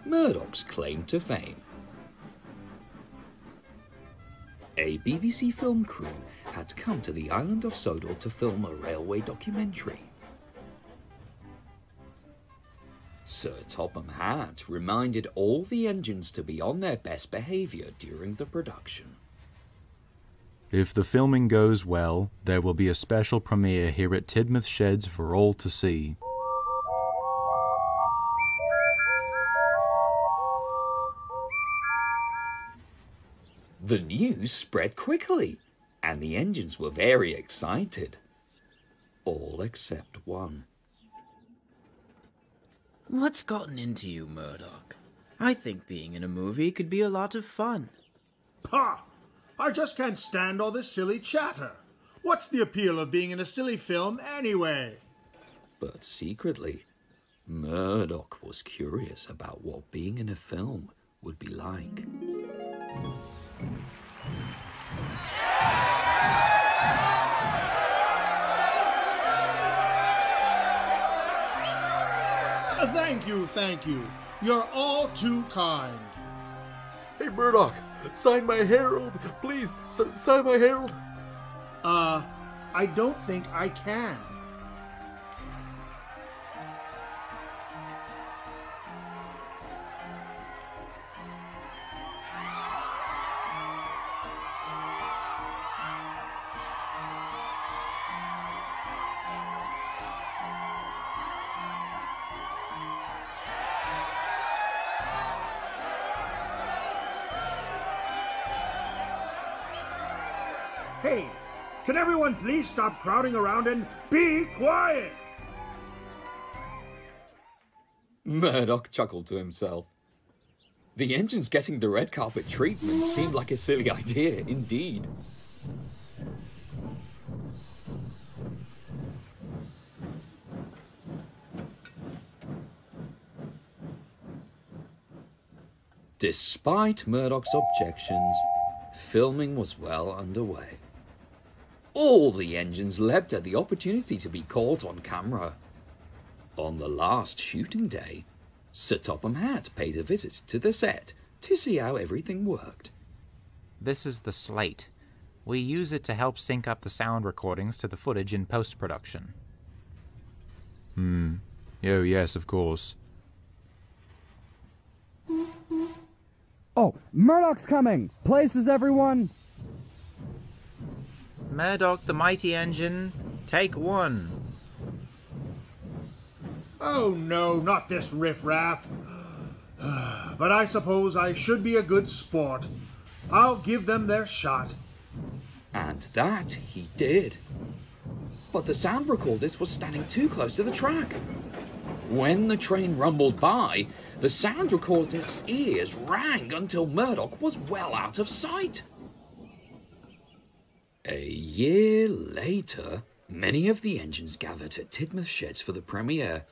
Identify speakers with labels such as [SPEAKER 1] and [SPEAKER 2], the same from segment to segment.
[SPEAKER 1] Murdoch's claim to fame. A BBC film crew had come to the island of Sodor to film a railway documentary. Sir Topham Hatt reminded all the engines to be on their best behaviour during the production.
[SPEAKER 2] If the filming goes well, there will be a special premiere here at Tidmouth Sheds for all to see.
[SPEAKER 1] The news spread quickly, and the engines were very excited. All except one.
[SPEAKER 3] What's gotten into you, Murdoch? I think being in a movie could be a lot of fun.
[SPEAKER 4] Pah! I just can't stand all this silly chatter. What's the appeal of being in a silly film anyway?
[SPEAKER 1] But secretly, Murdoch was curious about what being in a film would be like.
[SPEAKER 4] Thank you. You're all too kind.
[SPEAKER 5] Hey, Murdoch, sign my Herald. Please, sign my Herald.
[SPEAKER 4] I don't think I can. Hey, can everyone please stop crowding around and be quiet?
[SPEAKER 1] Murdoch chuckled to himself. The engines getting the red carpet treatment seemed like a silly idea indeed. Despite Murdoch's objections, filming was well underway. All the engines leapt at the opportunity to be caught on camera. On the last shooting day, Sir Topham Hatt paid a visit to the set to see how everything worked.
[SPEAKER 6] This is the slate. We use it to help sync up the sound recordings to the footage in post-production.
[SPEAKER 2] Oh, yes, of course.
[SPEAKER 7] Oh, Murdoch's coming! Places, everyone!
[SPEAKER 6] Murdoch, the mighty engine, take one.
[SPEAKER 4] Oh no, not this riffraff. But I suppose I should be a good sport. I'll give them their shot.
[SPEAKER 1] And that he did. But the sound recorders were standing too close to the track. When the train rumbled by, the sound recorder's ears rang until Murdoch was well out of sight. A year later, many of the engines gathered at Tidmouth Sheds for the premiere.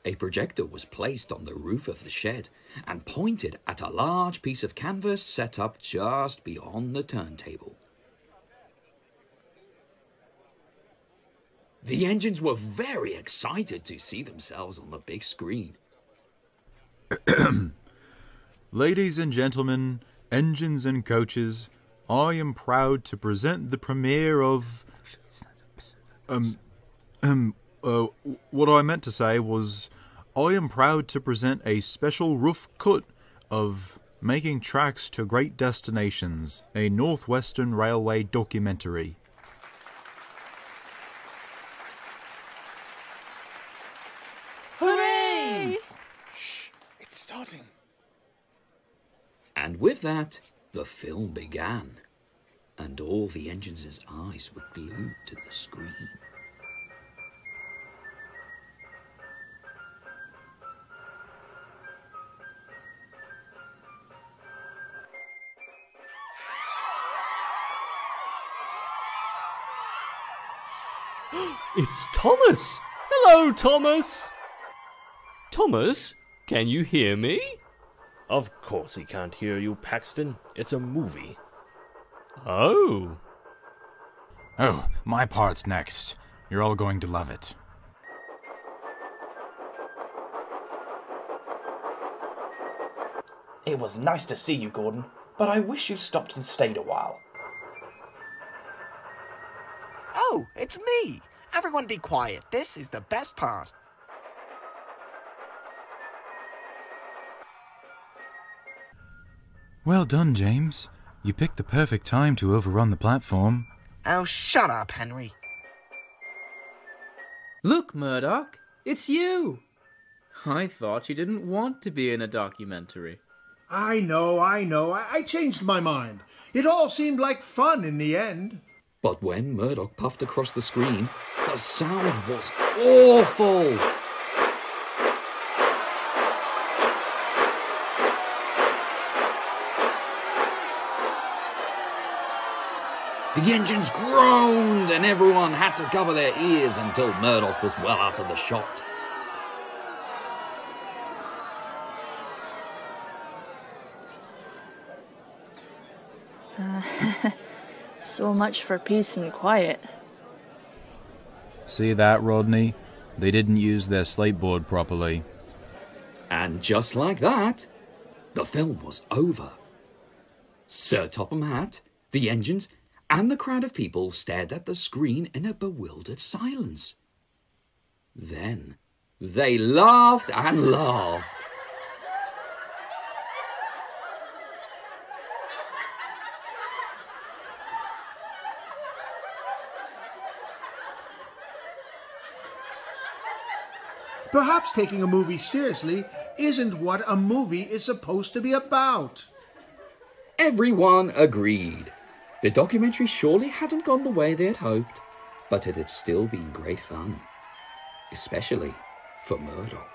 [SPEAKER 1] A projector was placed on the roof of the shed and pointed at a large piece of canvas set up just beyond the turntable. The engines were very excited to see themselves on the big screen.
[SPEAKER 2] Ladies and gentlemen, engines and coaches, I am proud to present the premiere of... what I meant to say was, I am proud to present a special rough cut of Making Tracks to Great Destinations, a Northwestern Railway documentary.
[SPEAKER 3] Hooray!
[SPEAKER 5] Shh, it's starting.
[SPEAKER 1] And with that, the film began, and all the engines' eyes were glued to the screen.
[SPEAKER 8] It's Thomas! Hello, Thomas! Thomas, can you hear me?
[SPEAKER 5] Of course he can't hear you, Paxton. It's a movie.
[SPEAKER 8] Oh.
[SPEAKER 2] Oh, my part's next. You're all going to love it.
[SPEAKER 9] It was nice to see you, Gordon, but I wish you stopped and stayed a while.
[SPEAKER 10] Oh, it's me! Everyone be quiet. This is the best part.
[SPEAKER 2] Well done, James. You picked the perfect time to overrun the platform.
[SPEAKER 10] Oh, shut up, Henry.
[SPEAKER 3] Look, Murdoch, it's you. I thought you didn't want to be in a documentary.
[SPEAKER 4] I know. I changed my mind. It all seemed like fun in the end.
[SPEAKER 1] But when Murdoch puffed across the screen, the sound was awful. The engines groaned and everyone had to cover their ears until Murdoch was well out of the shot.
[SPEAKER 11] So much for peace and quiet.
[SPEAKER 2] See that, Rodney? They didn't use their slate board properly.
[SPEAKER 1] And just like that, the film was over. Sir Topham Hatt, the engines, and the crowd of people stared at the screen in a bewildered silence. Then they laughed and laughed.
[SPEAKER 4] Perhaps taking a movie seriously isn't what a movie is supposed to be about.
[SPEAKER 1] Everyone agreed. The documentary surely hadn't gone the way they had hoped, but it had still been great fun, especially for Murdoch.